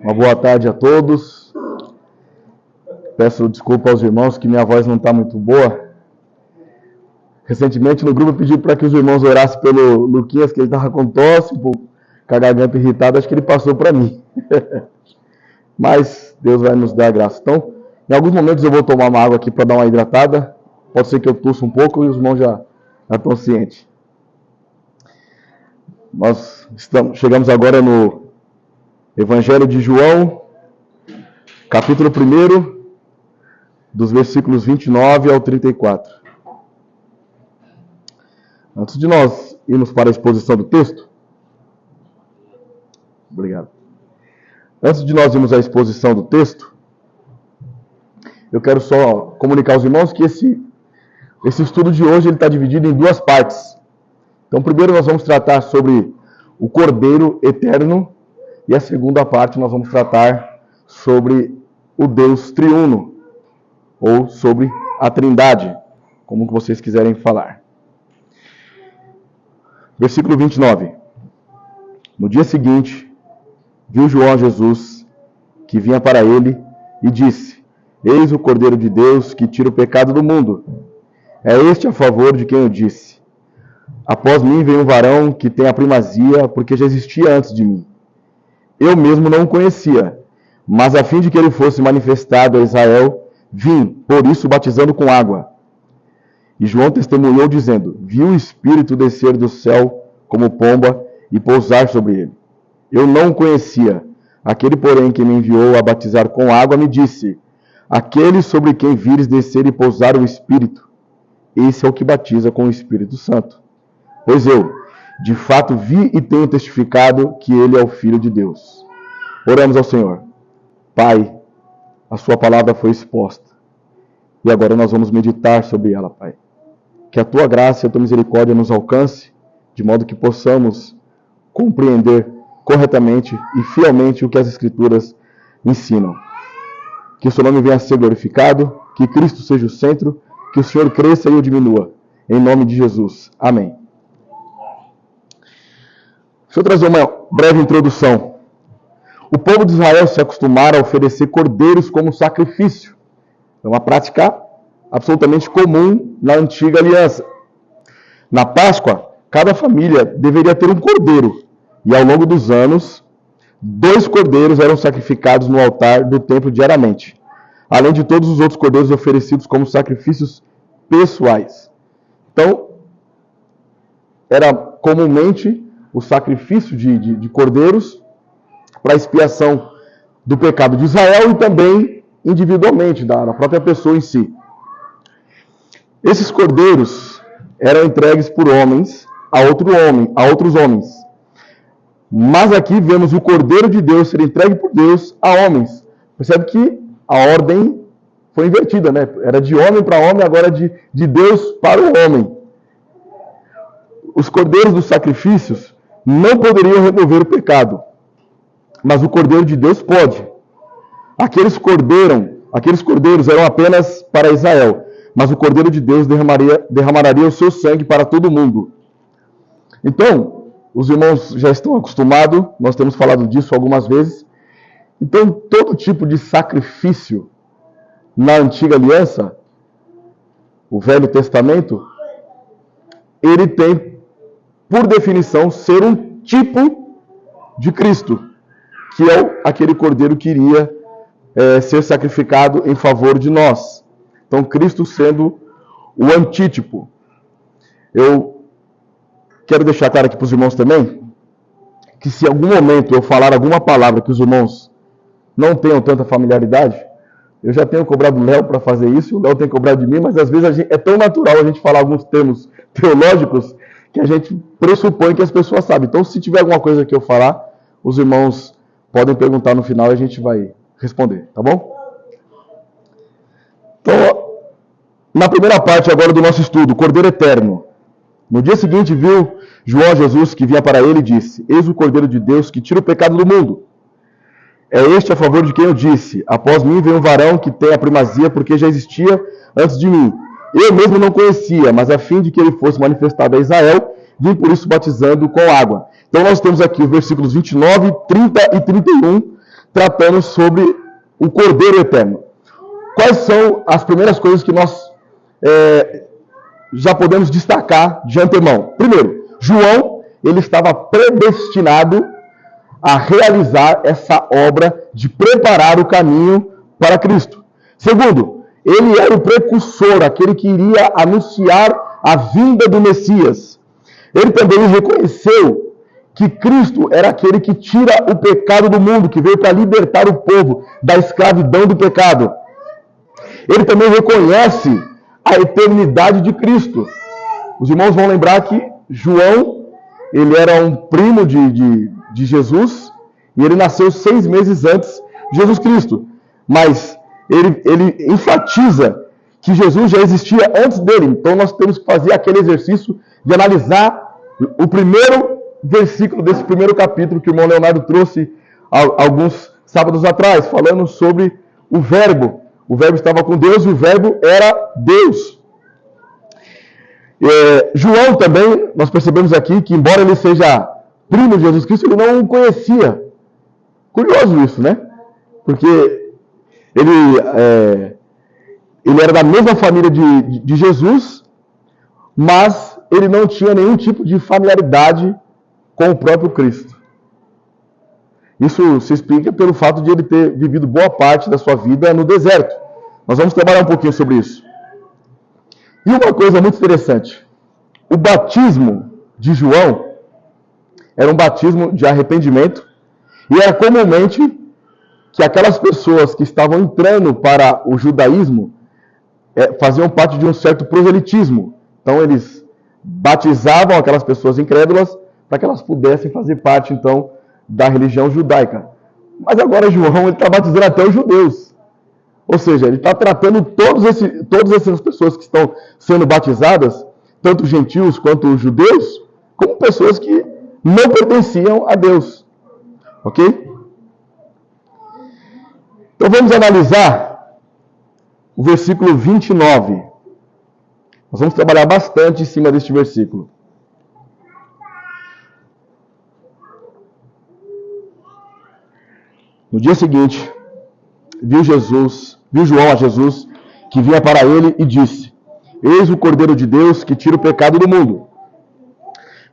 Uma boa tarde a todos. Peço desculpa aos irmãos que minha voz não está muito boa. Recentemente no grupo eu pedi para que os irmãos orassem pelo Luquinhas, que ele estava com tosse, com a garganta irritada, acho que ele passou para mim. Mas Deus vai nos dar graça. Então, em alguns momentos eu vou tomar uma água aqui para dar uma hidratada. Pode ser que eu tussa um pouco e os irmãos já estão cientes. Nós chegamos agora no Evangelho de João, capítulo 1, dos versículos 29 ao 34. Antes de nós irmos para a exposição do texto, obrigado. Antes de nós irmos à exposição do texto, eu quero só comunicar aos irmãos que esse estudo de hoje está dividido em duas partes. Então, primeiro nós vamos tratar sobre o Cordeiro Eterno, e a segunda parte nós vamos tratar sobre o Deus Triuno, ou sobre a Trindade, como vocês quiserem falar. Versículo 29. No dia seguinte, viu João Jesus, que vinha para ele, e disse: Eis o Cordeiro de Deus, que tira o pecado do mundo. É este a favor de quem eu disse: Após mim vem um varão que tem a primazia, porque já existia antes de mim. Eu mesmo não o conhecia, mas a fim de que ele fosse manifestado a Israel, vim, por isso, batizando com água. E João testemunhou, dizendo: Vi o Espírito descer do céu como pomba e pousar sobre ele. Eu não o conhecia. Aquele, porém, que me enviou a batizar com água, me disse: Aquele sobre quem vires descer e pousar o Espírito, esse é o que batiza com o Espírito Santo. Pois eu, de fato, vi e tenho testificado que ele é o Filho de Deus. Oramos ao Senhor. Pai, a sua palavra foi exposta. E agora nós vamos meditar sobre ela, Pai. Que a tua graça e a tua misericórdia nos alcance, de modo que possamos compreender corretamente e fielmente o que as Escrituras ensinam. Que o seu nome venha a ser glorificado, que Cristo seja o centro, que o Senhor cresça e eu diminua. Em nome de Jesus. Amém. Deixa eu trazer uma breve introdução. O povo de Israel se acostumara a oferecer cordeiros como sacrifício. É uma prática absolutamente comum na antiga aliança. Na Páscoa, cada família deveria ter um cordeiro. E ao longo dos anos, 2 cordeiros eram sacrificados no altar do templo diariamente, além de todos os outros cordeiros oferecidos como sacrifícios pessoais. Então, era comumente o sacrifício de cordeiros para expiação do pecado de Israel e também individualmente, da própria pessoa em si. Esses cordeiros eram entregues por homens a outros homens. Mas aqui vemos o Cordeiro de Deus ser entregue por Deus a homens. Percebe que a ordem foi invertida, né? Era de homem para homem, agora de Deus para o homem. Os cordeiros dos sacrifícios não poderiam remover o pecado, mas o Cordeiro de Deus pode. Aqueles cordeiros eram apenas para Israel, mas o Cordeiro de Deus derramaria o seu sangue para todo mundo. Então, os irmãos já estão acostumados, nós temos falado disso algumas vezes. Então, todo tipo de sacrifício na antiga aliança, o Velho Testamento, ele tem, por definição, ser um tipo de Cristo, que é aquele cordeiro que iria ser sacrificado em favor de nós. Então, Cristo sendo o antítipo. Eu quero deixar claro aqui para os irmãos também, que se em algum momento eu falar alguma palavra que os irmãos não tenham tanta familiaridade, eu já tenho cobrado o Léo para fazer isso, o Léo tem cobrado de mim, mas às vezes é tão natural a gente falar alguns termos teológicos que a gente pressupõe que as pessoas sabem. Então, se tiver alguma coisa que eu falar, os irmãos podem perguntar no final e a gente vai responder, tá bom? Então, na primeira parte agora do nosso estudo, Cordeiro Eterno. No dia seguinte viu João Jesus, que vinha para ele, e disse: Eis o Cordeiro de Deus que tira o pecado do mundo. É este a favor de quem eu disse: Após mim vem um varão que tem a primazia, porque já existia antes de mim. Eu mesmo não conhecia, mas a fim de que ele fosse manifestado a Israel, vim por isso batizando com água. Então nós temos aqui os versículos 29, 30 e 31 tratando sobre o Cordeiro Eterno. Quais são as primeiras coisas que nós já podemos destacar de antemão? Primeiro, João, ele estava predestinado a realizar essa obra de preparar o caminho para Cristo. Segundo, ele era o precursor, aquele que iria anunciar a vinda do Messias. Ele também reconheceu que Cristo era aquele que tira o pecado do mundo, que veio para libertar o povo da escravidão do pecado. Ele também reconhece a eternidade de Cristo. Os irmãos vão lembrar que João, ele era um primo de Jesus, e ele nasceu 6 meses antes de Jesus Cristo. Mas ele enfatiza que Jesus já existia antes dele. Então nós temos que fazer aquele exercício de analisar o primeiro versículo desse primeiro capítulo que o irmão Leonardo trouxe alguns sábados atrás, falando sobre o Verbo. O Verbo estava com Deus e o Verbo era Deus. João também, nós percebemos aqui que, embora ele seja primo de Jesus Cristo, ele não o conhecia. Curioso isso, né? Porque ele era da mesma família de Jesus, mas ele não tinha nenhum tipo de familiaridade com o próprio Cristo. Isso se explica pelo fato de ele ter vivido boa parte da sua vida no deserto. Nós vamos trabalhar um pouquinho sobre isso. E uma coisa muito interessante, o batismo de João era um batismo de arrependimento, e era comumente que aquelas pessoas que estavam entrando para o judaísmo faziam parte de um certo proselitismo. Então eles batizavam aquelas pessoas incrédulas para que elas pudessem fazer parte, então, da religião judaica. Mas agora João está batizando até os judeus. Ou seja, ele está tratando todas essas pessoas que estão sendo batizadas, tanto gentios quanto os judeus, como pessoas que não pertenciam a Deus. Ok? Então vamos analisar o versículo 29. Nós vamos trabalhar bastante em cima deste versículo. No dia seguinte, viu João a Jesus, que vinha para ele, e disse: Eis o Cordeiro de Deus que tira o pecado do mundo.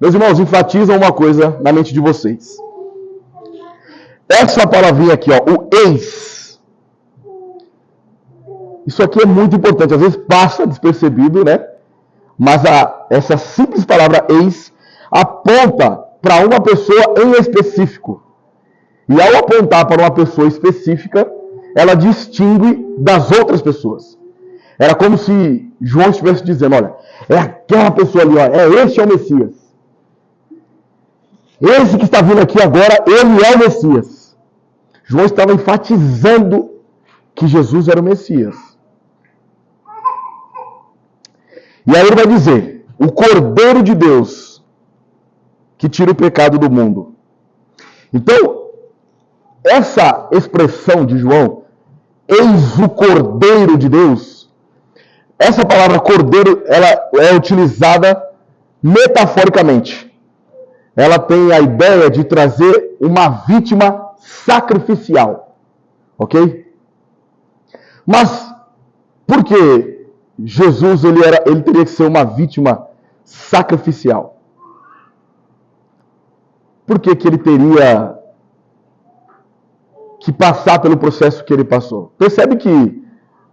Meus irmãos, enfatizam uma coisa na mente de vocês. Essa palavrinha aqui, ó, o eis. Isso aqui é muito importante. Às vezes passa despercebido, né? Mas essa simples palavra eis aponta para uma pessoa em específico. E ao apontar para uma pessoa específica, ela distingue das outras pessoas. Era como se João estivesse dizendo: olha, é aquela pessoa ali, ó, este é o Messias. Esse que está vindo aqui agora, ele é o Messias. João estava enfatizando que Jesus era o Messias. E aí ele vai dizer: o Cordeiro de Deus que tira o pecado do mundo. Então, essa expressão de João, eis o Cordeiro de Deus, essa palavra cordeiro, ela é utilizada metaforicamente. Ela tem a ideia de trazer uma vítima sacrificial. Ok? Mas, por que Jesus ele teria que ser uma vítima sacrificial? Por que ele teria que passar pelo processo que ele passou? Percebe que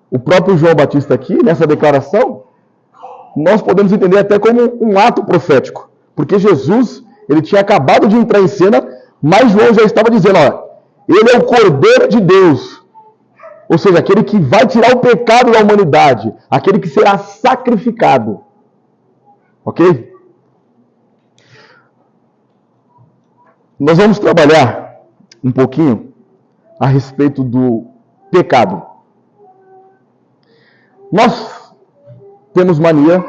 o próprio João Batista aqui, nessa declaração, nós podemos entender até como um ato profético. Porque Jesus, ele tinha acabado de entrar em cena, mas João já estava dizendo: ó, ele é o Cordeiro de Deus. Ou seja, aquele que vai tirar o pecado da humanidade, aquele que será sacrificado. Ok? Nós vamos trabalhar um pouquinho a respeito do pecado. Nós temos mania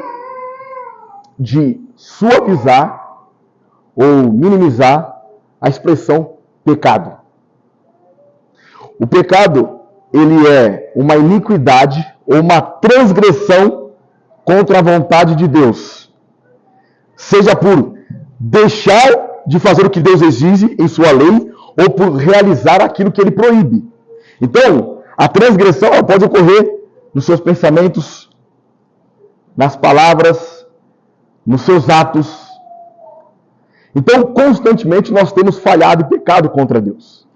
de suavizar ou minimizar a expressão pecado. O pecado, ele é uma iniquidade ou uma transgressão contra a vontade de Deus. Seja por deixar de fazer o que Deus exige em sua lei, ou por realizar aquilo que ele proíbe. Então, a transgressão ela pode ocorrer nos seus pensamentos, nas palavras, nos seus atos. Então, constantemente nós temos falhado e pecado contra Deus.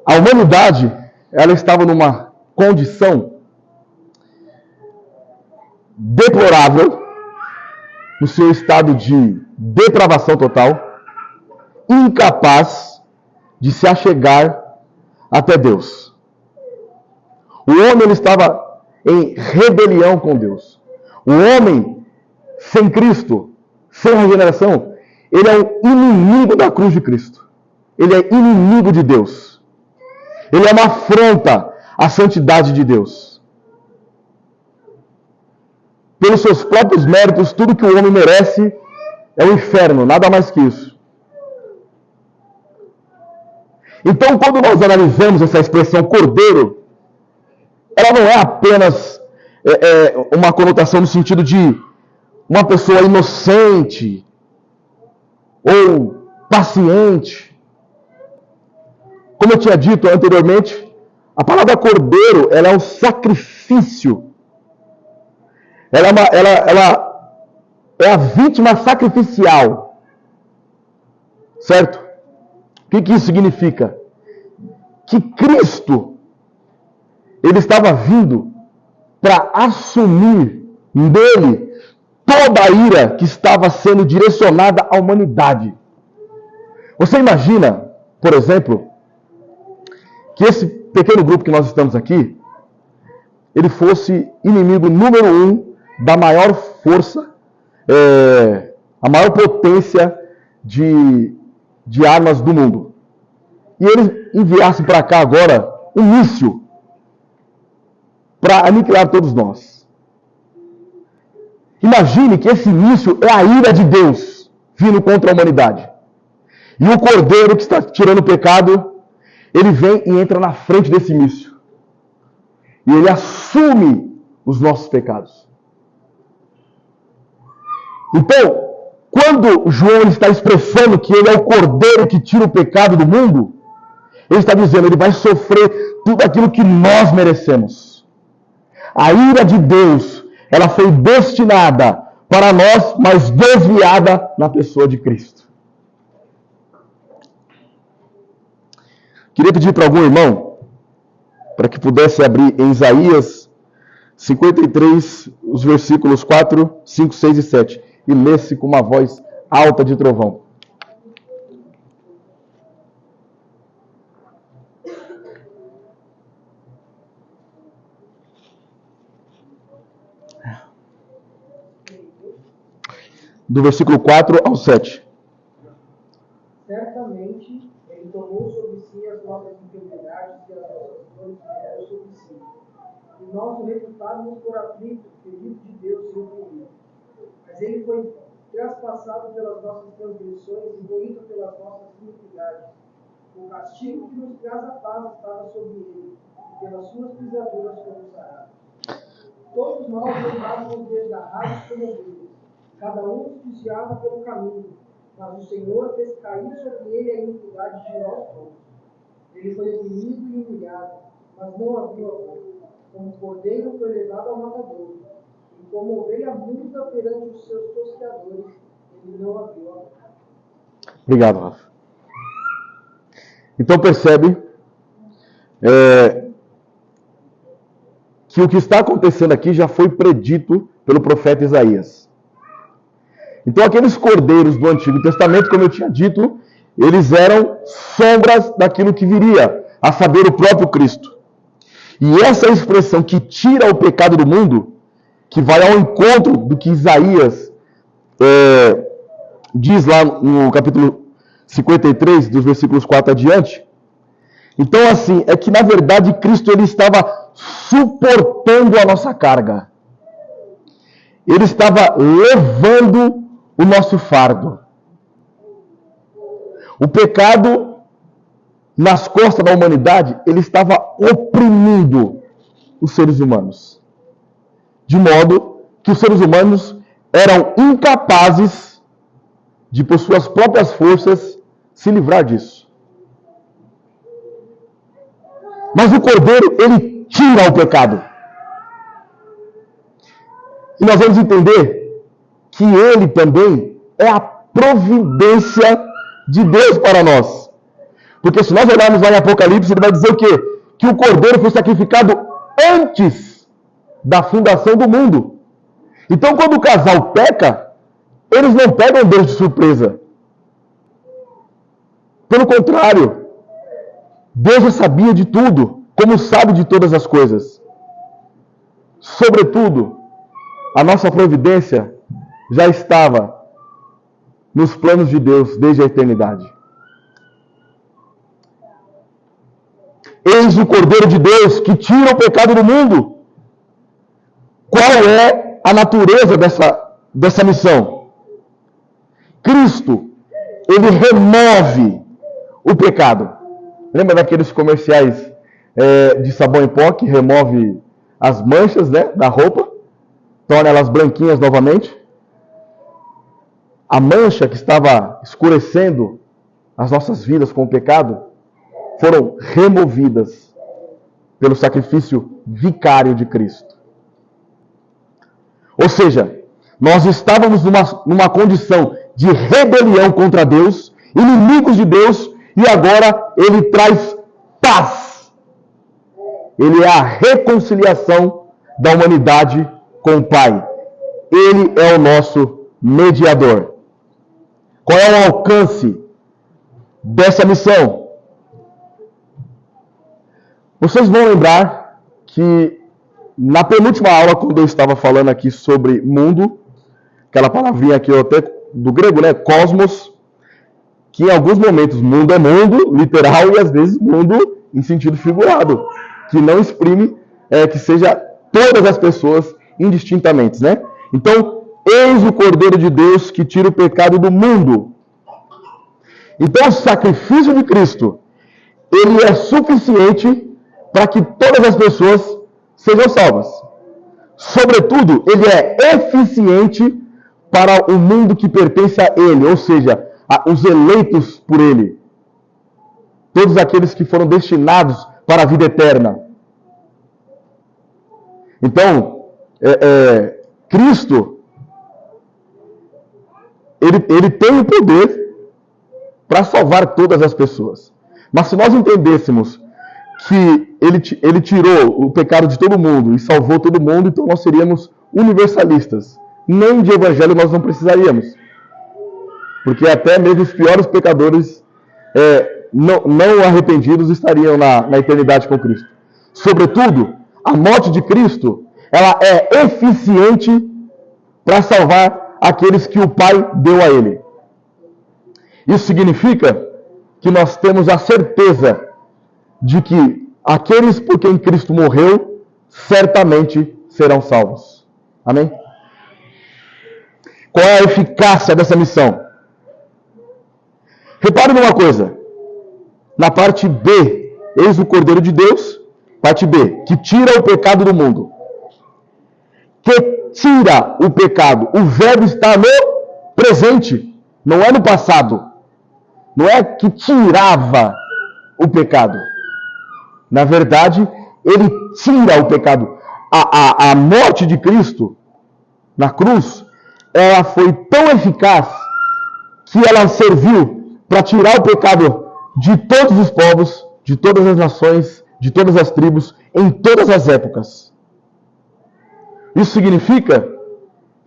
A humanidade, ela estava numa condição deplorável, no seu estado de depravação total, incapaz de se achegar até Deus. O homem ele estava em rebelião com Deus. O homem sem Cristo, sem regeneração, ele é um inimigo da cruz de Cristo. Ele é inimigo de Deus. Ele é uma afronta à santidade de Deus. Pelos seus próprios méritos, tudo que o homem merece é o inferno, nada mais que isso. Então, quando nós analisamos essa expressão cordeiro, ela não é apenas uma conotação no sentido de uma pessoa inocente ou paciente. Como eu tinha dito anteriormente, a palavra cordeiro ela é um sacrifício. Ela é a vítima sacrificial. Certo? O que isso significa? Que Cristo, ele estava vindo para assumir nele toda a ira que estava sendo direcionada à humanidade. Você imagina, por exemplo, que esse pequeno grupo que nós estamos aqui, ele fosse inimigo número 1 da maior força, a maior potência de armas do mundo. E ele enviasse para cá agora um míssil para aniquilar todos nós. Imagine que esse míssil é a ira de Deus vindo contra a humanidade. E o cordeiro que está tirando o pecado, ele vem e entra na frente desse míssil. E ele assume os nossos pecados. Então, quando João está expressando que ele é o cordeiro que tira o pecado do mundo, ele está dizendo, ele vai sofrer tudo aquilo que nós merecemos. A ira de Deus, ela foi destinada para nós, mas desviada na pessoa de Cristo. Queria pedir para algum irmão, para que pudesse abrir em Isaías 53, os versículos 4, 5, 6 e 7, e lesse com uma voz alta de trovão. Do versículo 4 ao 7. Certamente, ele tomou sobre si as nossas enfermidades e as nossas dores levou sobre si. E nós o reputávamos por aflito, ferido de Deus e oprimido. Mas ele foi traspassado pelas nossas transgressões e moído pelas nossas iniquidades. O castigo que nos traz a paz estava sobre ele, e pelas suas pisaduras fomos sarados. Todos nós andávamos desgarrados como ovelhas, cada um desviava pelo caminho, mas o Senhor fez cair sobre ele a iniquidade de nós todos. Ele foi oprimido e humilhado, mas não abriu a boca. Como cordeiro foi levado ao matadouro, e como ovelha muda perante os seus tosqueadores, ele não abriu a boca. Obrigado, Rafa. Então percebe que o que está acontecendo aqui já foi predito pelo profeta Isaías. Então aqueles cordeiros do Antigo Testamento, como eu tinha dito, eles eram sombras daquilo que viria, a saber, o próprio Cristo. E essa expressão que tira o pecado do mundo, que vai ao encontro do que Isaías diz lá no capítulo 53, dos versículos 4 adiante. Então, assim, é que na verdade Cristo ele estava suportando a nossa carga. Ele estava levando o nosso fardo. O pecado nas costas da humanidade, ele estava oprimindo os seres humanos. De modo que os seres humanos eram incapazes de, por suas próprias forças, se livrar disso. Mas o Cordeiro, ele tira o pecado. E nós vamos entender que ele também é a providência de Deus para nós. Porque se nós olharmos lá em Apocalipse, ele vai dizer o quê? Que o Cordeiro foi sacrificado antes da fundação do mundo. Então, quando o casal peca, eles não pegam Deus de surpresa. Pelo contrário, Deus já sabia de tudo, como sabe de todas as coisas. Sobretudo, a nossa providência já estava nos planos de Deus desde a eternidade. Eis o Cordeiro de Deus que tira o pecado do mundo. Qual é a natureza dessa missão? Cristo, ele remove o pecado. Lembra daqueles comerciais de sabão em pó que remove as manchas, né, da roupa? Torna elas branquinhas novamente? A mancha que estava escurecendo as nossas vidas com o pecado foram removidas pelo sacrifício vicário de Cristo. Ou seja, nós estávamos numa condição de rebelião contra Deus, inimigos de Deus, e agora ele traz paz. Ele é a reconciliação da humanidade com o Pai. Ele é o nosso mediador. Qual é o alcance dessa missão? Vocês vão lembrar que na penúltima aula, quando eu estava falando aqui sobre mundo, aquela palavrinha aqui até do grego, né, cosmos, que em alguns momentos mundo é mundo, literal, e às vezes mundo em sentido figurado, que não exprime que seja todas as pessoas indistintamente, né? Então, eis o Cordeiro de Deus que tira o pecado do mundo. Então, o sacrifício de Cristo, ele é suficiente para que todas as pessoas sejam salvas. Sobretudo, ele é eficiente para o mundo que pertence a ele, ou seja, os eleitos por ele. Todos aqueles que foram destinados para a vida eterna. Então, Cristo, ele tem o poder para salvar todas as pessoas. Mas se nós entendêssemos que ele tirou o pecado de todo mundo e salvou todo mundo, então nós seríamos universalistas. Nem de evangelho nós não precisaríamos. Porque até mesmo os piores pecadores não arrependidos estariam na eternidade com Cristo. Sobretudo, a morte de Cristo, ela é eficiente para salvar aqueles que o Pai deu a ele. Isso significa que nós temos a certeza de que aqueles por quem Cristo morreu, certamente serão salvos. Amém? Qual é a eficácia dessa missão? Repare numa coisa. Na parte B, eis o Cordeiro de Deus, parte B, que tira o pecado do mundo. Que tira o pecado. O verbo está no presente, não é no passado. Não é que tirava o pecado. Na verdade, ele tira o pecado. A morte de Cristo na cruz, ela foi tão eficaz que ela serviu para tirar o pecado de todos os povos, de todas as nações, de todas as tribos, em todas as épocas. Isso significa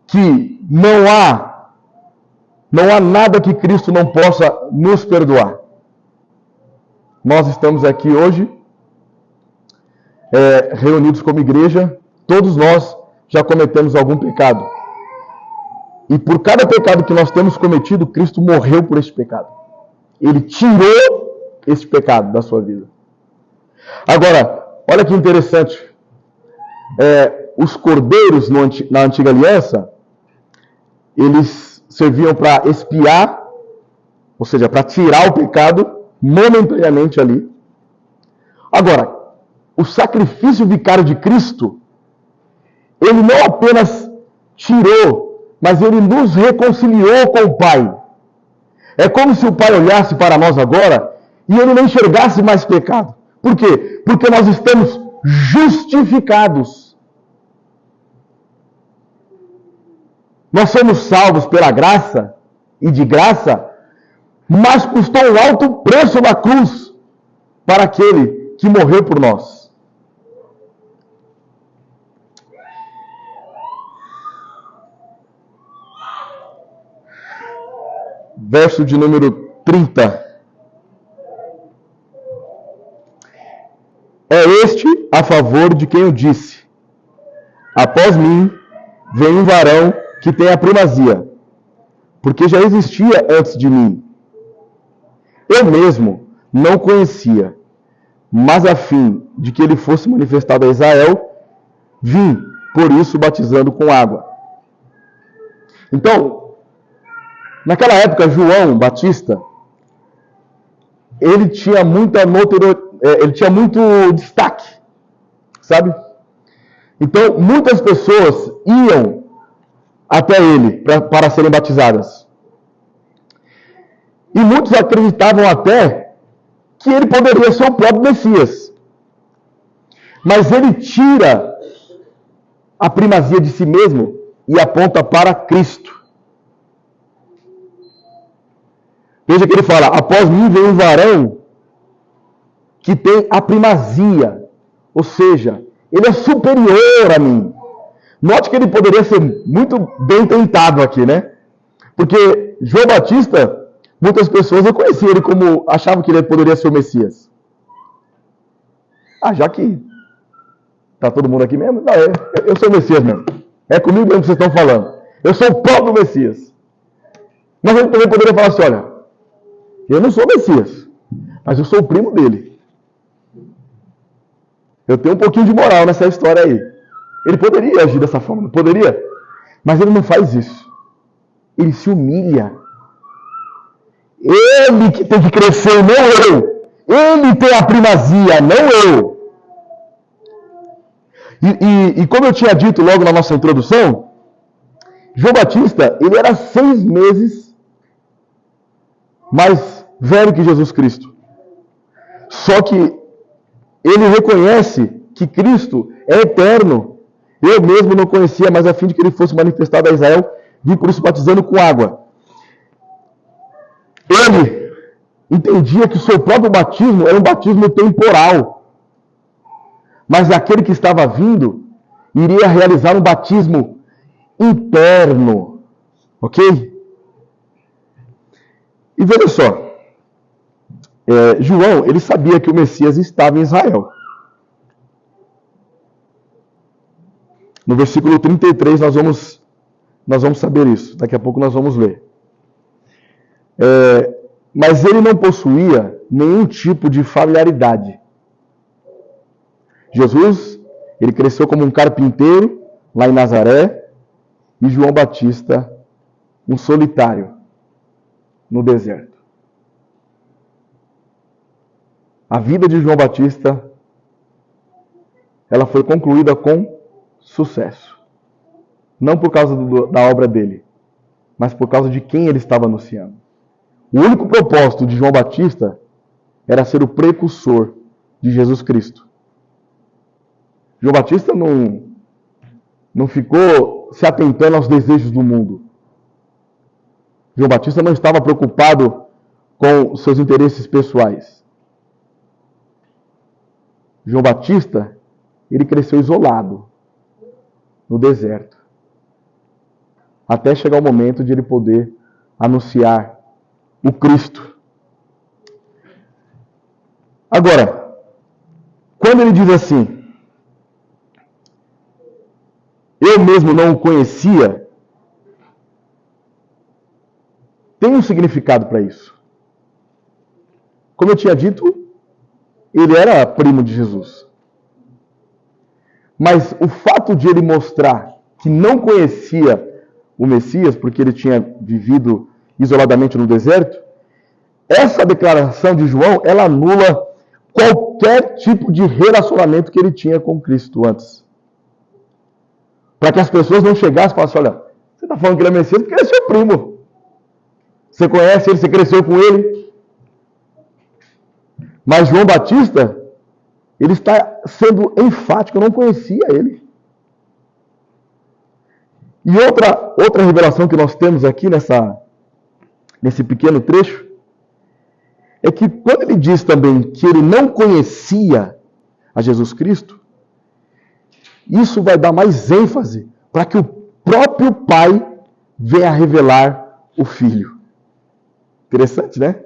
que não há nada que Cristo não possa nos perdoar. Nós estamos aqui hoje, reunidos como igreja, todos nós já cometemos algum pecado. E por cada pecado que nós temos cometido, Cristo morreu por este pecado. Ele tirou este pecado da sua vida. Agora, olha que interessante. Os cordeiros na antiga aliança, eles serviam para expiar, ou seja, para tirar o pecado momentaneamente ali. Agora, o sacrifício vicário de Cristo, ele não apenas tirou, mas ele nos reconciliou com o Pai. É como se o Pai olhasse para nós agora e ele não enxergasse mais pecado. Por quê? Porque nós estamos justificados. Nós somos salvos pela graça e de graça, mas custou um alto preço na cruz para aquele que morreu por nós. Verso de número 30. É este a favor de quem eu disse: após mim vem um varão que tem a primazia, porque já existia antes de mim. Eu mesmo não o conhecia, mas a fim de que ele fosse manifestado a Israel, vim, por isso, batizando com água. Então, naquela época, João Batista, ele tinha muito destaque, sabe? Então, muitas pessoas iam até ele para serem batizadas. E muitos acreditavam até que ele poderia ser o próprio Messias. Mas ele tira a primazia de si mesmo e aponta para Cristo. Veja que ele fala: após mim vem um varão que tem a primazia. Ou seja, ele é superior a mim. Note que ele poderia ser muito bem tentado aqui, né? Porque João Batista, muitas pessoas não conheciam ele como, achavam que ele poderia ser o Messias. Já que tá todo mundo aqui mesmo, não, eu sou o Messias mesmo. É comigo mesmo que vocês estão falando. Eu sou o próprio Messias. Mas ele também poderia falar assim: olha, eu não sou o Messias, mas eu sou o primo dele. Eu tenho um pouquinho de moral nessa história aí. Ele poderia agir dessa forma, não poderia? Mas ele não faz isso. Ele se humilha. Ele que tem que crescer, não eu. Ele tem a primazia, não eu. E como eu tinha dito logo na nossa introdução, João Batista, ele era 6 meses mais velho que Jesus Cristo. Só que ele reconhece que Cristo é eterno. Eu mesmo não conhecia, mas a fim de que ele fosse manifestado a Israel, vim por isso batizando com água. Ele entendia que o seu próprio batismo era um batismo temporal. Mas aquele que estava vindo iria realizar um batismo interno. Ok? E veja só. João, ele sabia que o Messias estava em Israel. No versículo 33 nós vamos saber isso. Daqui a pouco nós vamos ler. Mas ele não possuía nenhum tipo de familiaridade. Jesus, ele cresceu como um carpinteiro lá em Nazaré, e João Batista, um solitário no deserto. A vida de João Batista, ela foi concluída com sucesso. Não por causa da obra dele, mas por causa de quem ele estava anunciando. O único propósito de João Batista era ser o precursor de Jesus Cristo. João Batista não ficou se atentando aos desejos do mundo. João Batista não estava preocupado com seus interesses pessoais. João Batista, ele cresceu isolado no deserto, até chegar o momento de ele poder anunciar o Cristo. Agora, quando ele diz assim, eu mesmo não o conhecia, tem um significado para isso. Como eu tinha dito, ele era primo de Jesus. Mas o fato de ele mostrar que não conhecia o Messias, porque ele tinha vivido isoladamente no deserto, essa declaração de João, ela anula qualquer tipo de relacionamento que ele tinha com Cristo antes. Para que as pessoas não chegassem e falassem: olha, você está falando que ele é Messias porque ele é seu primo. Você conhece ele, você cresceu com ele. Mas João Batista, ele está sendo enfático, eu não conhecia ele. E outra revelação que nós temos aqui nesse pequeno trecho, é que quando ele diz também que ele não conhecia a Jesus Cristo, isso vai dar mais ênfase para que o próprio Pai venha revelar o Filho. Interessante, né?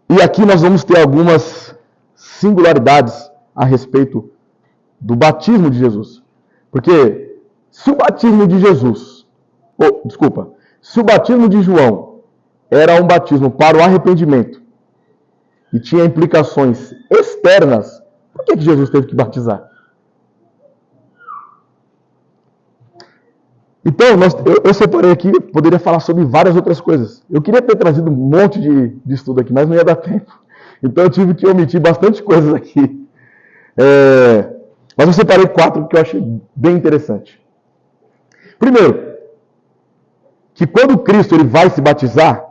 E aqui nós vamos ter algumas singularidades a respeito do batismo de Jesus. Porque se o batismo de se o batismo de João era um batismo para o arrependimento e tinha implicações externas, por que Jesus teve que batizar? Então, eu separei aqui, poderia falar sobre várias outras coisas. Eu queria ter trazido um monte de estudo aqui, mas não ia dar tempo. Então eu tive que omitir bastante coisas aqui. Mas eu separei 4 que eu achei bem interessante. Primeiro, que quando Cristo ele vai se batizar,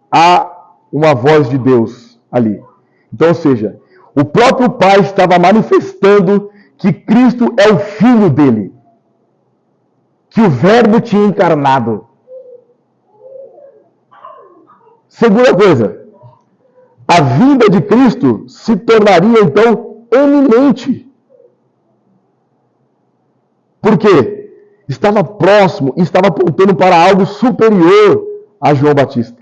há uma voz de Deus ali. Então, ou seja, o próprio Pai estava manifestando que Cristo é o Filho dele. Que o Verbo tinha encarnado. Segunda coisa, a vinda de Cristo se tornaria então eminente. Por quê? Estava próximo, estava apontando para algo superior a João Batista.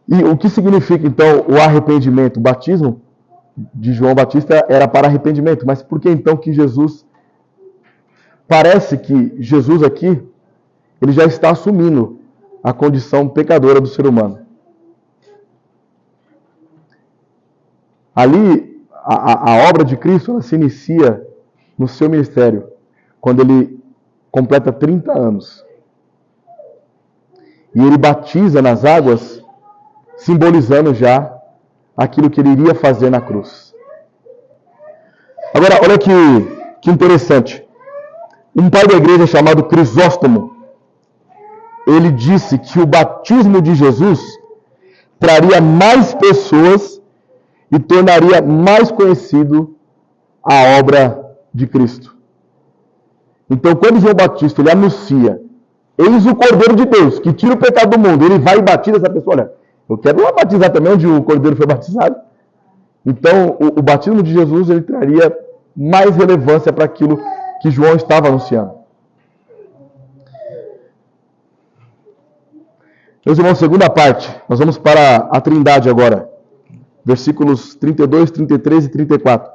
E o que significa então o arrependimento? O batismo de João Batista era para arrependimento, mas por que então que Jesus... Parece que Jesus aqui, ele já está assumindo a condição pecadora do ser humano. Ali, a obra de Cristo ela se inicia no seu ministério, quando ele completa 30 anos. E ele batiza nas águas, simbolizando já aquilo que ele iria fazer na cruz. Agora, olha que interessante. Um pai da igreja chamado Crisóstomo, ele disse que o batismo de Jesus traria mais pessoas e tornaria mais conhecido a obra de Cristo. Então, quando João Batista ele anuncia, eis o Cordeiro de Deus, que tira o pecado do mundo, ele vai e batiza essa pessoa. Olha, eu quero lá batizar também onde o Cordeiro foi batizado. Então, o batismo de Jesus ele traria mais relevância para aquilo que João estava anunciando. Meus irmãos, segunda parte, nós vamos para a Trindade agora. Versículos 32, 33 e 34.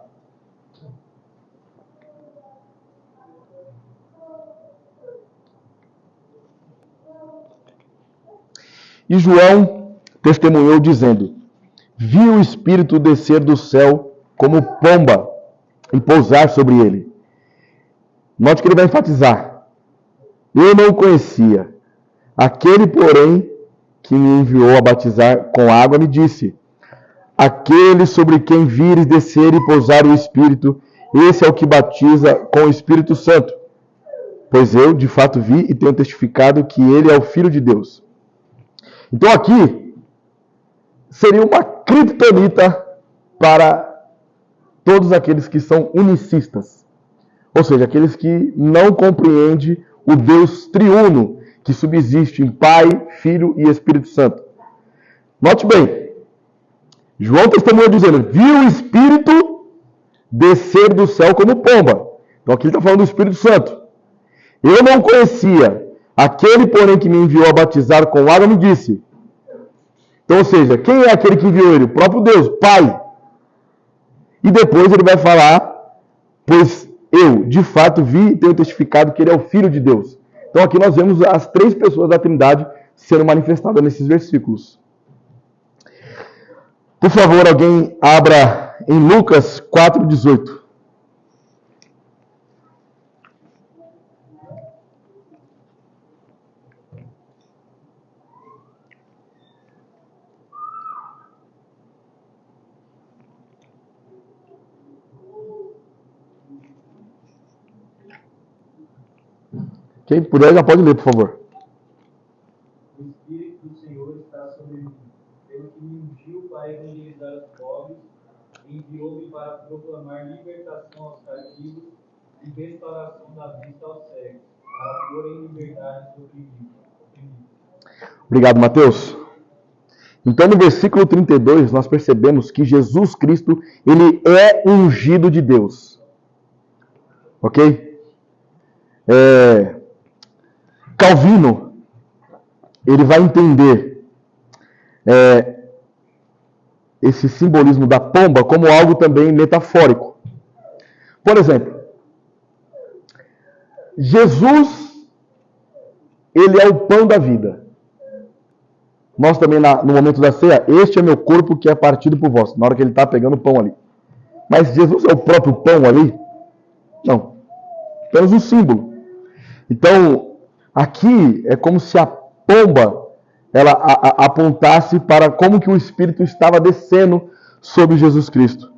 E João testemunhou dizendo: vi o Espírito descer do céu como pomba e pousar sobre ele. Note que ele vai enfatizar: eu não o conhecia. Aquele, porém, que me enviou a batizar com água me disse: aquele sobre quem vires descer e pousar o Espírito, esse é o que batiza com o Espírito Santo. Pois eu, de fato, vi e tenho testificado que ele é o Filho de Deus. Então aqui seria uma criptonita para todos aqueles que são unicistas. Ou seja, aqueles que não compreendem o Deus triuno que subsiste em Pai, Filho e Espírito Santo. Note bem, João testemunha dizendo: viu o Espírito descer do céu como pomba. Então aqui ele está falando do Espírito Santo. Eu não conhecia. Aquele, porém, que me enviou a batizar com água me disse. Então, ou seja, quem é aquele que enviou ele? O próprio Deus, Pai. E depois ele vai falar: pois eu, de fato, vi e tenho testificado que ele é o Filho de Deus. Então aqui nós vemos as 3 pessoas da Trindade sendo manifestadas nesses versículos. Por favor, alguém abra em Lucas 4,18. Quem puder já pode ler, por favor. O Espírito do Senhor está sobre mim, pelo que me ungiu para evangelizar os pobres, enviou-me para proclamar libertação aos cativos e restauração da vista aos cegos, para pôr em liberdade os oprimidos. Obrigado, Mateus. Então, no versículo 32, nós percebemos que Jesus Cristo, ele é ungido de Deus. Ok? Calvino, ele vai entender esse simbolismo da pomba como algo também metafórico. Por exemplo, Jesus, ele é o pão da vida. Nós também, no momento da ceia, este é meu corpo que é partido por vós. Na hora que ele está pegando o pão ali. Mas Jesus é o próprio pão ali? Não. Apenas um símbolo. Então, aqui é como se a pomba ela apontasse para como que o Espírito estava descendo sobre Jesus Cristo.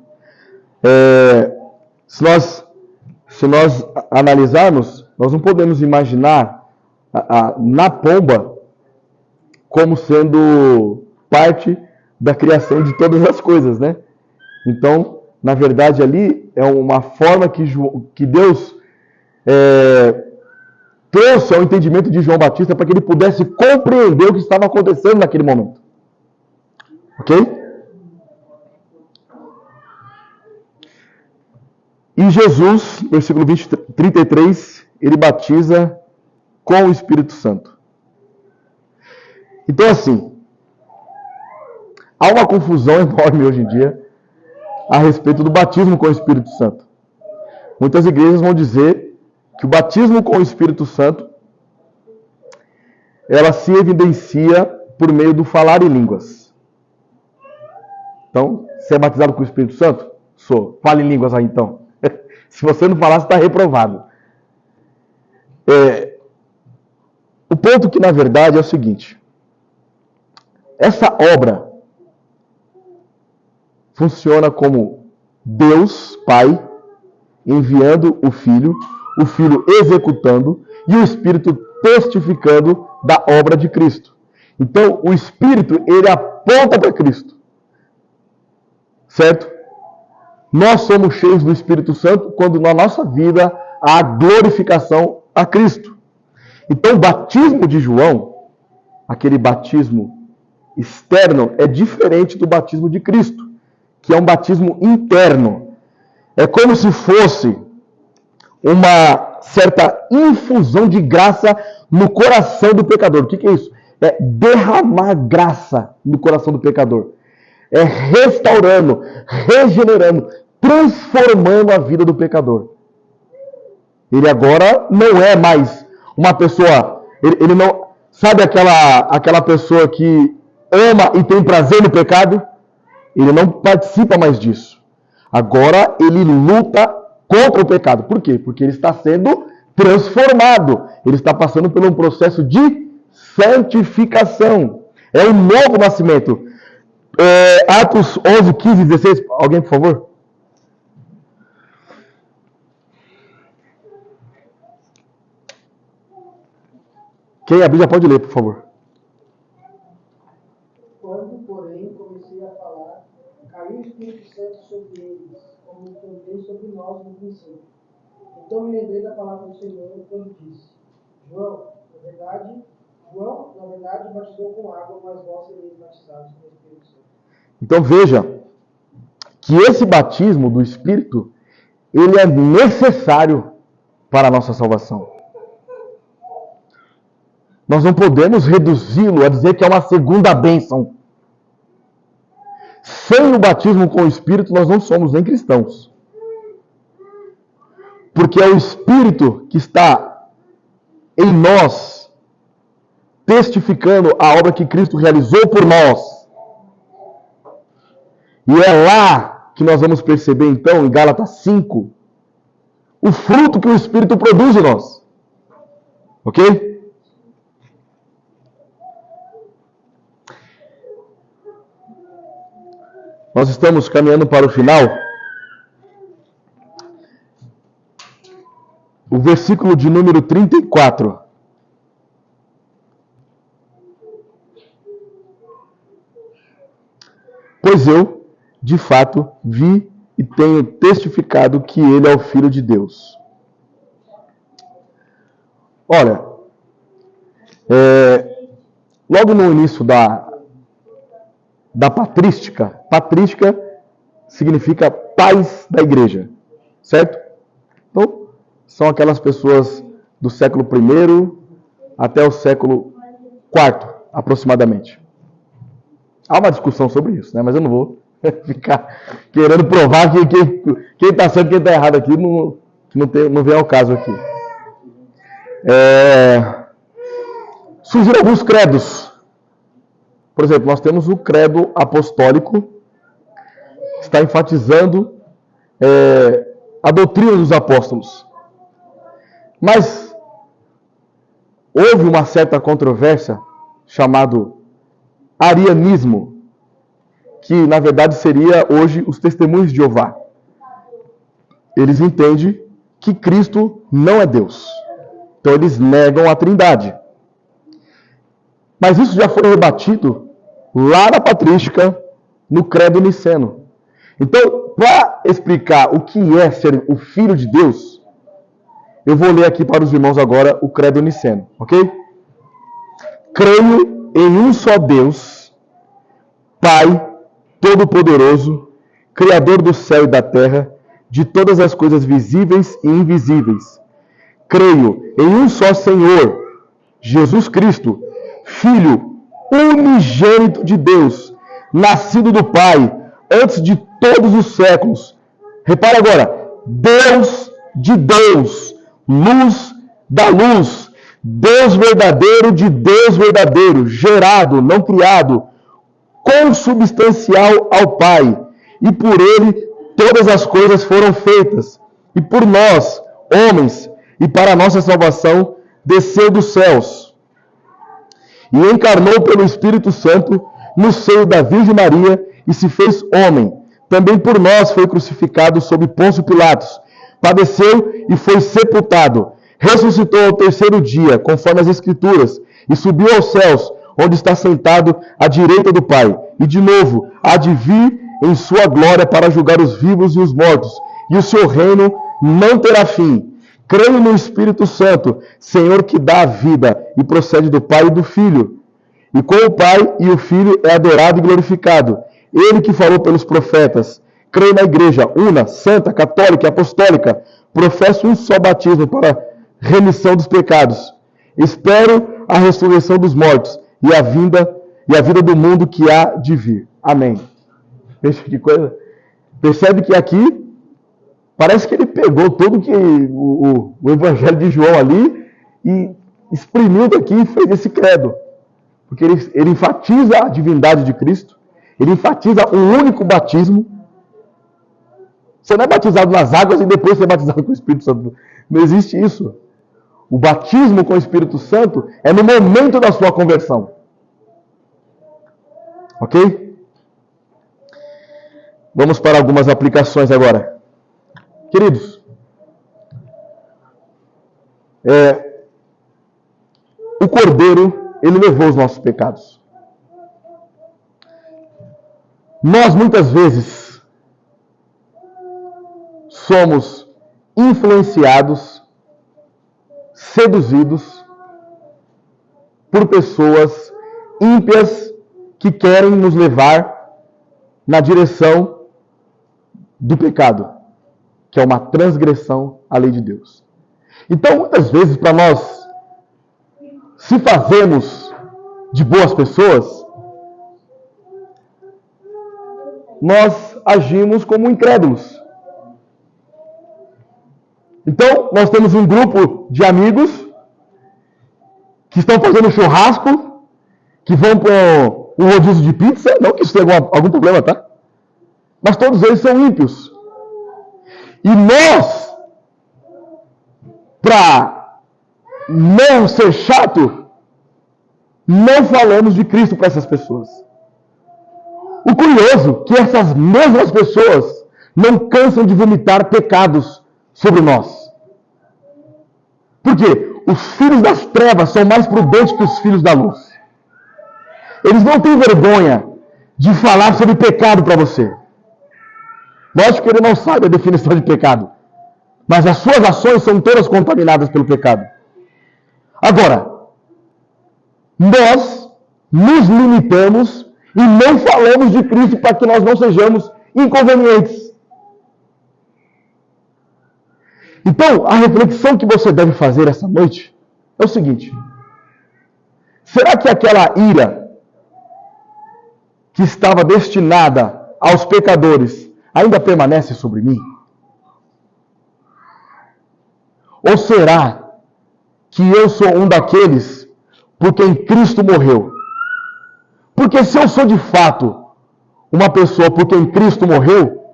Se nós analisarmos, nós não podemos imaginar na pomba como sendo parte da criação de todas as coisas, né? Então, na verdade, ali é uma forma que Deus trouxe ao entendimento de João Batista para que ele pudesse compreender o que estava acontecendo naquele momento. Ok? E Jesus, versículo 33, ele batiza com o Espírito Santo. Então, assim, há uma confusão enorme hoje em dia a respeito do batismo com o Espírito Santo. Muitas igrejas vão dizer que o batismo com o Espírito Santo, ela se evidencia por meio do falar em línguas. Então, você é batizado com o Espírito Santo? Sou. Fale em línguas aí, então. Se você não falar, você está reprovado. O ponto que, na verdade, é o seguinte. Essa obra funciona como Deus, Pai, enviando o Filho executando e o Espírito testificando da obra de Cristo. Então, o Espírito, ele aponta para Cristo. Certo? Nós somos cheios do Espírito Santo quando na nossa vida há glorificação a Cristo. Então, o batismo de João, aquele batismo externo, é diferente do batismo de Cristo, que é um batismo interno. É como se fosse uma certa infusão de graça no coração do pecador. O que é isso? É derramar graça no coração do pecador. É restaurando, regenerando, transformando a vida do pecador. Ele agora não é mais uma pessoa... Ele não... Sabe aquela pessoa que ama e tem prazer no pecado? Ele não participa mais disso. Agora ele luta contra o pecado. Por quê? Porque ele está sendo transformado. Ele está passando por um processo de santificação. É um novo nascimento. Atos 11, 15, 16. Alguém, por favor? Quem abrir já pode ler, por favor. Quando, porém, comecei a falar, caiu o Espírito Santo sobre eles, como também sobre nós no princípio. Então me lembrei da palavra do Senhor quando disse: João, na verdade, batizou com água, mas vós sereis batizados com o Espírito Santo. Então veja que esse batismo do Espírito, ele é necessário para a nossa salvação. Nós não podemos reduzi-lo a dizer que é uma segunda bênção. Sem o batismo com o Espírito, nós não somos nem cristãos. Porque é o Espírito que está em nós, testificando a obra que Cristo realizou por nós. E é lá que nós vamos perceber, então, em Gálatas 5, o fruto que o Espírito produz em nós. Ok? Nós estamos caminhando para o final. O versículo de número 34 pois eu, de fato, vi e tenho testificado que ele é o Filho de Deus. Olha, logo no início da patrística, patrística significa pais da igreja, certo? Então, são aquelas pessoas do século I até o século IV, aproximadamente. Há uma discussão sobre isso, né? Mas eu não vou ficar querendo provar que quem está certo e quem está errado aqui não vem ao caso aqui. Surgiram alguns credos. Por exemplo, nós temos o credo apostólico, que está enfatizando a doutrina dos apóstolos. Mas houve uma certa controvérsia chamado arianismo, que na verdade seria hoje os testemunhos de Jeová. Eles entendem que Cristo não é Deus. Então eles negam a Trindade. Mas isso já foi rebatido lá na patrística, no credo niceno. Então, para explicar o que é ser o Filho de Deus, eu vou ler aqui para os irmãos agora o credo niceno, ok? Creio em um só Deus, Pai Todo-Poderoso, Criador do céu e da terra, de todas as coisas visíveis e invisíveis. Creio em um só Senhor, Jesus Cristo, Filho unigênito de Deus, nascido do Pai, antes de todos os séculos. Repara agora, Deus de Deus, luz da luz, Deus verdadeiro de Deus verdadeiro, gerado, não criado, consubstancial ao Pai, e por ele todas as coisas foram feitas, e por nós, homens, e para a nossa salvação, desceu dos céus, e encarnou pelo Espírito Santo no seio da Virgem Maria, e se fez homem. Também por nós foi crucificado sob Pôncio Pilatos, padeceu e foi sepultado, ressuscitou ao terceiro dia, conforme as Escrituras, e subiu aos céus, onde está sentado à direita do Pai, e de novo há de vir em sua glória para julgar os vivos e os mortos, e o seu reino não terá fim. Creio no Espírito Santo, Senhor que dá a vida e procede do Pai e do Filho, e com o Pai e o Filho é adorado e glorificado, ele que falou pelos profetas. Creio na Igreja una, santa, católica e apostólica, professo um só batismo para remissão dos pecados. Espero a ressurreição dos mortos e a vida do mundo que há de vir. Amém. Veja que coisa. Percebe que aqui parece que ele pegou todo que o Evangelho de João ali e exprimiu daqui e fez esse credo. Porque ele enfatiza a divindade de Cristo, ele enfatiza um único batismo. Você não é batizado nas águas e depois você é batizado com o Espírito Santo. Não existe isso. O batismo com o Espírito Santo é no momento da sua conversão. Ok? Vamos para algumas aplicações agora. Queridos, o Cordeiro, ele levou os nossos pecados. Nós, muitas vezes, somos influenciados, seduzidos por pessoas ímpias que querem nos levar na direção do pecado, que é uma transgressão à lei de Deus. Então, muitas vezes, para nós se fazermos de boas pessoas, nós agimos como incrédulos. Então, nós temos um grupo de amigos que estão fazendo churrasco, que vão para um rodízio de pizza, não que isso tenha algum problema, tá? Mas todos eles são ímpios. E nós, para não ser chato, não falamos de Cristo para essas pessoas. O curioso é que essas mesmas pessoas não cansam de vomitar pecados sobre nós. Por quê? Os filhos das trevas são mais prudentes que os filhos da luz. Eles não têm vergonha de falar sobre pecado para você. Lógico que ele não sabe a definição de pecado, mas as suas ações são todas contaminadas pelo pecado. Agora, nós nos limitamos e não falamos de Cristo para que nós não sejamos inconvenientes. Então, a reflexão que você deve fazer essa noite é o seguinte: será que aquela ira que estava destinada aos pecadores ainda permanece sobre mim? Ou será que eu sou um daqueles por quem Cristo morreu? Porque se eu sou de fato uma pessoa por quem Cristo morreu,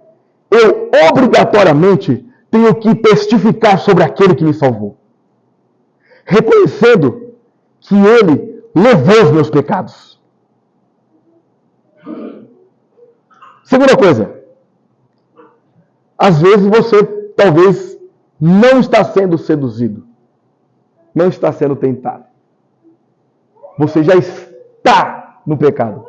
eu obrigatoriamente tenho que testificar sobre aquele que me salvou, reconhecendo que ele levou os meus pecados. Segunda coisa, às vezes você talvez não está sendo seduzido, não está sendo tentado. Você já está no pecado.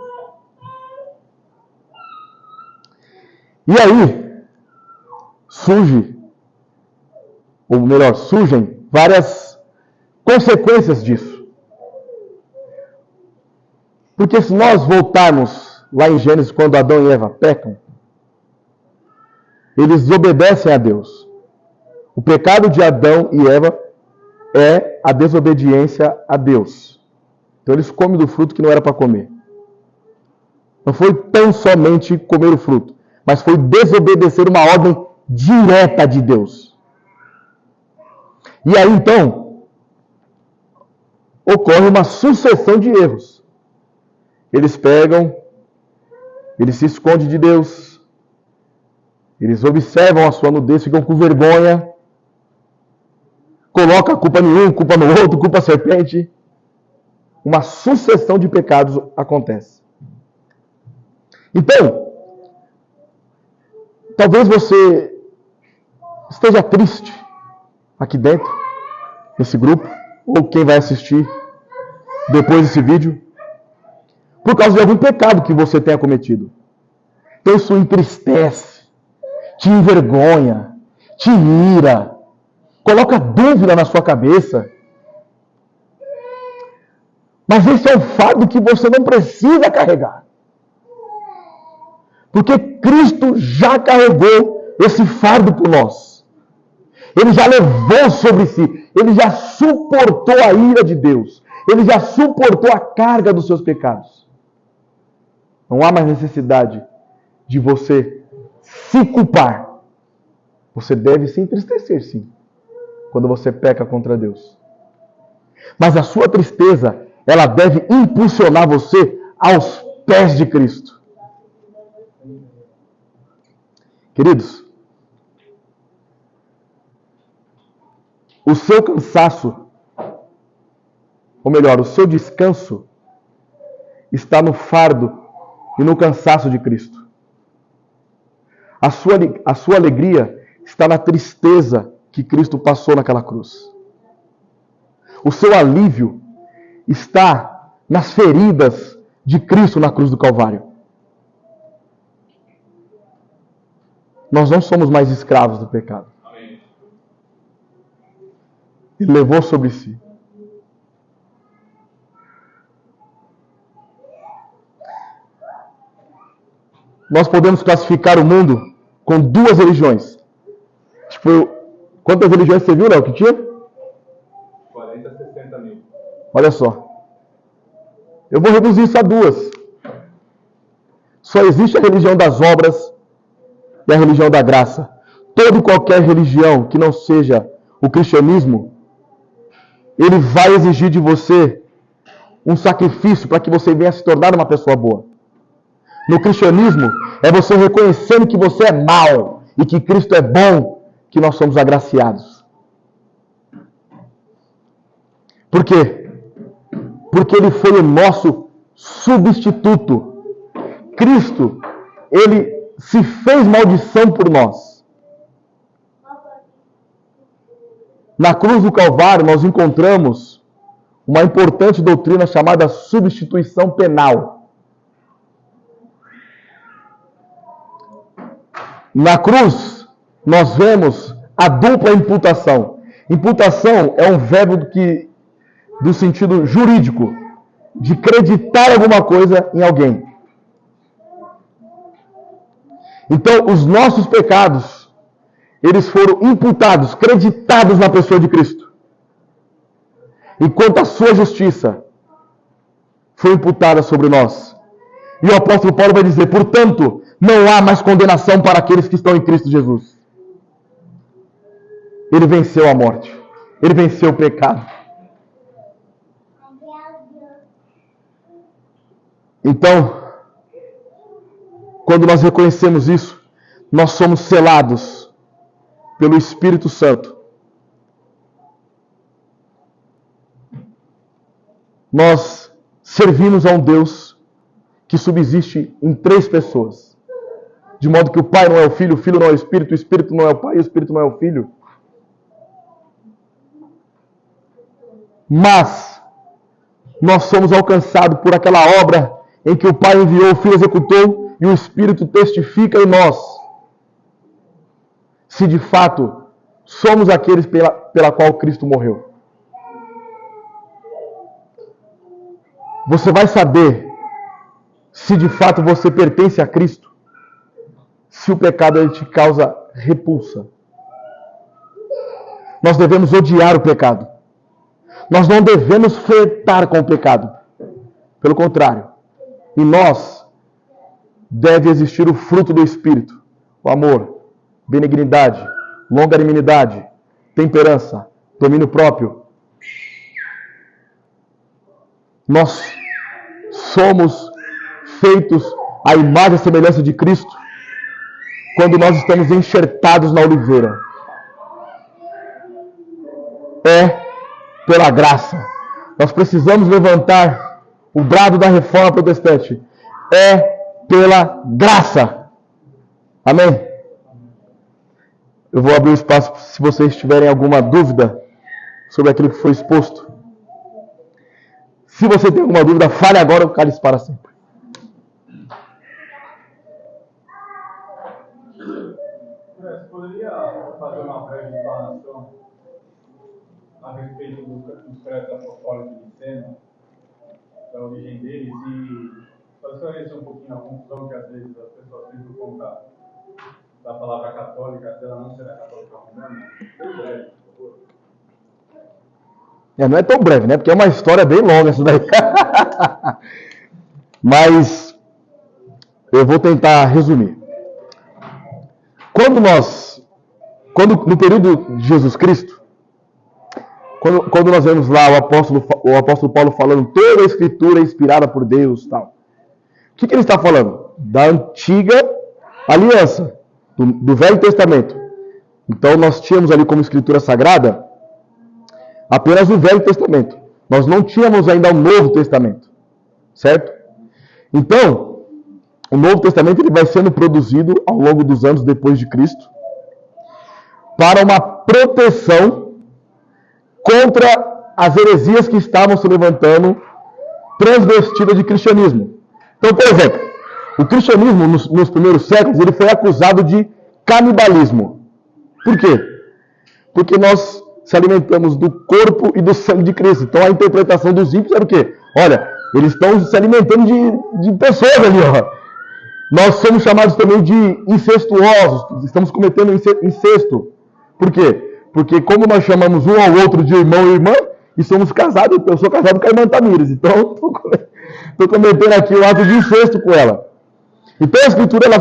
E aí surgem várias consequências disso. Porque se nós voltarmos lá em Gênesis, quando Adão e Eva pecam, eles desobedecem a Deus. O pecado de Adão e Eva é a desobediência a Deus. Então eles comem do fruto que não era para comer. Não foi tão somente comer o fruto, mas foi desobedecer uma ordem direta de Deus. E aí então ocorre uma sucessão de erros. Eles pegam, eles se escondem de Deus, eles observam a sua nudez, ficam com vergonha, colocam a culpa em um, culpa no outro, culpa a serpente. Uma sucessão de pecados acontece. Então, talvez você esteja triste aqui dentro, nesse grupo, ou quem vai assistir depois desse vídeo, por causa de algum pecado que você tenha cometido. Então isso entristece, te envergonha, te ira, coloca dúvida na sua cabeça. Mas esse é um fardo que você não precisa carregar. Porque Cristo já carregou esse fardo por nós. Ele já levou sobre si. Ele já suportou a ira de Deus. Ele já suportou a carga dos seus pecados. Não há mais necessidade de você se culpar. Você deve se entristecer, sim, quando você peca contra Deus. Mas a sua tristeza, ela deve impulsionar você aos pés de Cristo. Queridos, o seu cansaço, ou melhor, o seu descanso, está no fardo e no cansaço de Cristo. A sua alegria está na tristeza que Cristo passou naquela cruz. O seu alívio está nas feridas de Cristo na cruz do Calvário. Nós não somos mais escravos do pecado. Ele levou sobre si. Nós podemos classificar o mundo com duas religiões. Quantas religiões você viu, Léo, que tinha? 40 a 60 mil. Olha só. Eu vou reduzir isso a duas. Só existe a religião das obras e a religião da graça. Toda e qualquer religião que não seja o cristianismo, ele vai exigir de você um sacrifício para que você venha se tornar uma pessoa boa. No cristianismo, é você reconhecendo que você é mau e que Cristo é bom, que nós somos agraciados. Por quê? Porque Ele foi o nosso substituto. Cristo, Ele se fez maldição por nós. Na cruz do Calvário, nós encontramos uma importante doutrina chamada substituição penal. Na cruz, nós vemos a dupla imputação. Imputação é um verbo do sentido jurídico, de acreditar alguma coisa em alguém. Então, os nossos pecados, eles foram imputados, creditados na pessoa de Cristo. Enquanto a sua justiça foi imputada sobre nós. E o apóstolo Paulo vai dizer, portanto, não há mais condenação para aqueles que estão em Cristo Jesus. Ele venceu a morte. Ele venceu o pecado. Então, quando nós reconhecemos isso, nós somos selados pelo Espírito Santo. Nós servimos a um Deus que subsiste em 3 pessoas. De modo que o Pai não é o Filho não é o Espírito não é o Pai, o Espírito não é o Filho. Mas nós somos alcançados por aquela obra em que o Pai enviou, o Filho executou e o Espírito testifica em nós. Se de fato somos aqueles pela qual Cristo morreu. Você vai saber se de fato você pertence a Cristo, se o pecado ele te causa repulsa. Nós devemos odiar o pecado. Nós não devemos flertar com o pecado. Pelo contrário, em nós deve existir o fruto do Espírito: o amor, benignidade, longanimidade, temperança, domínio próprio. Nós somos feitos à imagem e semelhança de Cristo quando nós estamos enxertados na oliveira. É pela graça. Nós precisamos levantar o brado da reforma protestante. É pela graça. Amém? Eu vou abrir o espaço se vocês tiverem alguma dúvida sobre aquilo que foi exposto. Se você tem alguma dúvida, fale agora ou cale-se para sempre. Você poderia fazer uma breve explanação a respeito dos créditos apostólicos de Niceno, da origem deles, e para esclarecer um pouquinho a confusão que às vezes as pessoas têm por conta da palavra católica, se ela não será católica romana? Bem breve, por favor. Não é tão breve, né? Porque é uma história bem longa essa daí. Mas eu vou tentar resumir. Quando no período de Jesus Cristo, quando nós vemos lá o apóstolo Paulo falando toda a escritura é inspirada por Deus, tal. O que ele está falando? Da antiga aliança, do Velho Testamento. Então nós tínhamos ali como escritura sagrada apenas o Velho Testamento. Nós não tínhamos ainda o Novo Testamento. Certo? Então, o Novo Testamento ele vai sendo produzido ao longo dos anos depois de Cristo para uma proteção contra as heresias que estavam se levantando transvestidas de cristianismo. Então, por exemplo, o cristianismo nos primeiros séculos ele foi acusado de canibalismo. Por quê? Porque nós se alimentamos do corpo e do sangue de Cristo. Então a interpretação dos ímpios era o quê? Olha, eles estão se alimentando de pessoas ali, ó. Nós somos chamados também de incestuosos, estamos cometendo incesto. Por quê? Porque como nós chamamos um ao outro de irmão e irmã, e somos casados, eu sou casado com a irmã Tamires, então estou cometendo aqui o ato de incesto com ela. Então a escritura ela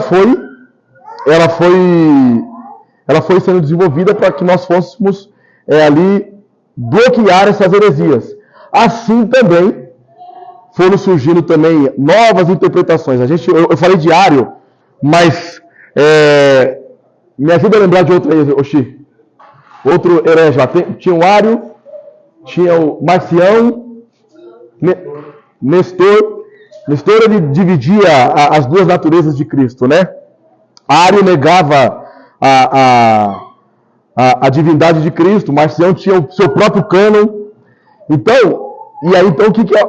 foi sendo desenvolvida para que nós fôssemos ali bloquear essas heresias. Assim também foram surgindo também novas interpretações. Eu falei de Ário, mas me ajuda a lembrar de outro aí, Oxi. Outro herege lá. Tinha o Ário, tinha o Marcião, Nestor. Nestor ele dividia as duas naturezas de Cristo, né? Ário negava a divindade de Cristo, Marcião tinha o seu próprio cânon. Então,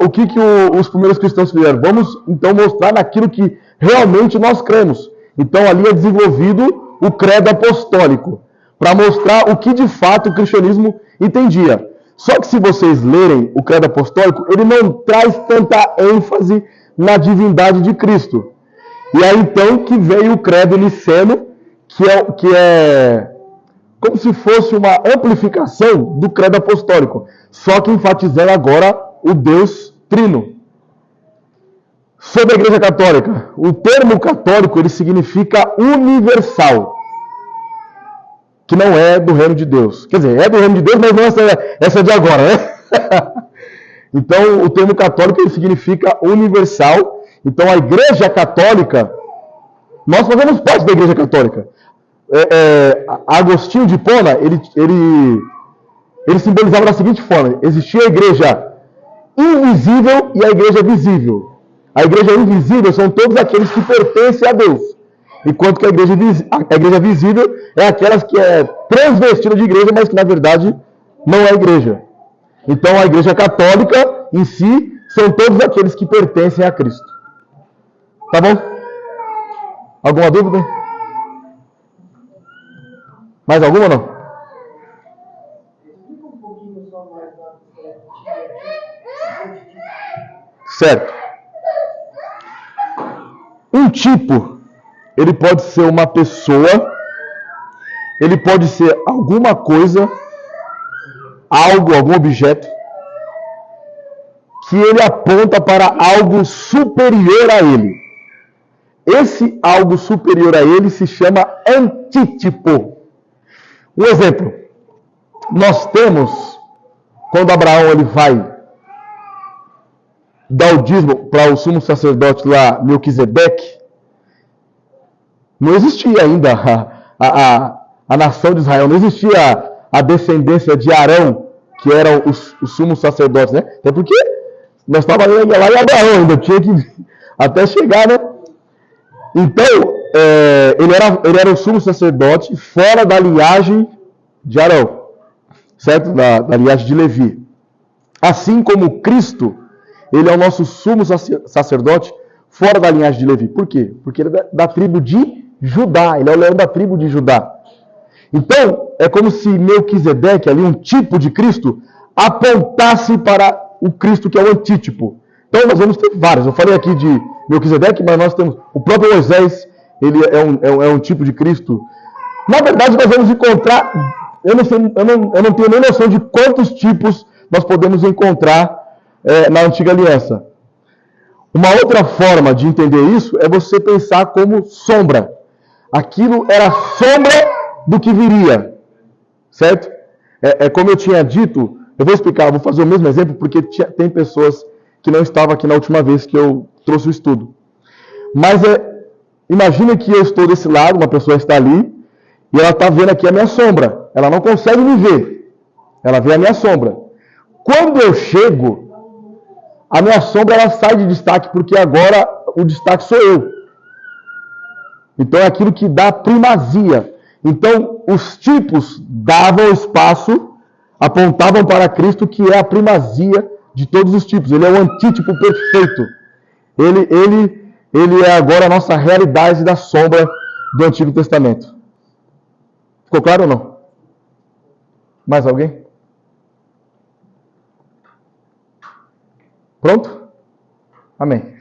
o que os primeiros cristãos fizeram? Vamos então mostrar naquilo que realmente nós cremos. Então ali é desenvolvido o credo apostólico, para mostrar o que de fato o cristianismo entendia. Só que se vocês lerem o credo apostólico, ele não traz tanta ênfase na divindade de Cristo. E aí então que veio o credo niceno, que é como se fosse uma amplificação do credo apostólico, só que enfatizando agora o Deus Trino. Sobre a Igreja Católica, o termo católico ele significa universal, que não é do reino de Deus. Quer dizer, é do reino de Deus, mas não essa de agora, né? Então, o termo católico ele significa universal. Então, a Igreja Católica, nós fazemos parte da Igreja Católica. Agostinho de Hipona, ele simbolizava da seguinte forma: existia a Igreja invisível e a Igreja visível. A Igreja invisível são todos aqueles que pertencem a Deus, enquanto que a igreja visível é aquelas que é transvestida de igreja, mas que na verdade não é igreja. Então, a Igreja Católica em si são todos aqueles que pertencem a Cristo. Tá bom? Alguma dúvida? Mais alguma ou não? Explica um pouquinho só mais da Certo. Um tipo, ele pode ser uma pessoa, ele pode ser alguma coisa, algo, algum objeto, que ele aponta para algo superior a ele. Esse algo superior a ele se chama antítipo. Um exemplo, nós temos, quando Abraão ele vai dar o dízimo para o sumo sacerdote lá, Melquisedeque, não existia ainda a nação de Israel, não existia a descendência de Arão, que eram os sumos sacerdotes, né? Até porque nós estávamos lá em Abraão ainda, tinha que até chegar, né? Então, ele era o sumo sacerdote fora da linhagem de Arão, certo? Da linhagem de Levi. Assim como Cristo, ele é o nosso sumo sacerdote fora da linhagem de Levi. Por quê? Porque ele é da tribo de Judá, ele é o leão da tribo de Judá. Então, é como se Melquisedeque, ali um tipo de Cristo, apontasse para o Cristo que é o antítipo. Então, nós vamos ter vários. Eu falei aqui de Melquisedeque, mas nós temos o próprio Moisés, ele é um tipo de Cristo. Na verdade, nós vamos encontrar, eu não tenho nem noção de quantos tipos nós podemos encontrar na Antiga Aliança. Uma outra forma de entender isso é você pensar como sombra. Aquilo era sombra do que viria, certo? Como eu tinha dito, eu vou explicar, vou fazer o mesmo exemplo, porque tem pessoas que não estavam aqui na última vez que eu trouxe o estudo. Mas imagina que eu estou desse lado, uma pessoa está ali, e ela está vendo aqui a minha sombra. Ela não consegue me ver. Ela vê a minha sombra. Quando eu chego, a minha sombra ela sai de destaque, porque agora o destaque sou eu. Então é aquilo que dá primazia. Então os tipos davam espaço, apontavam para Cristo, que é a primazia de todos os tipos. Ele é o antítipo perfeito. Ele é agora a nossa realidade da sombra do Antigo Testamento. Ficou claro ou não? Mais alguém? Pronto? Amém.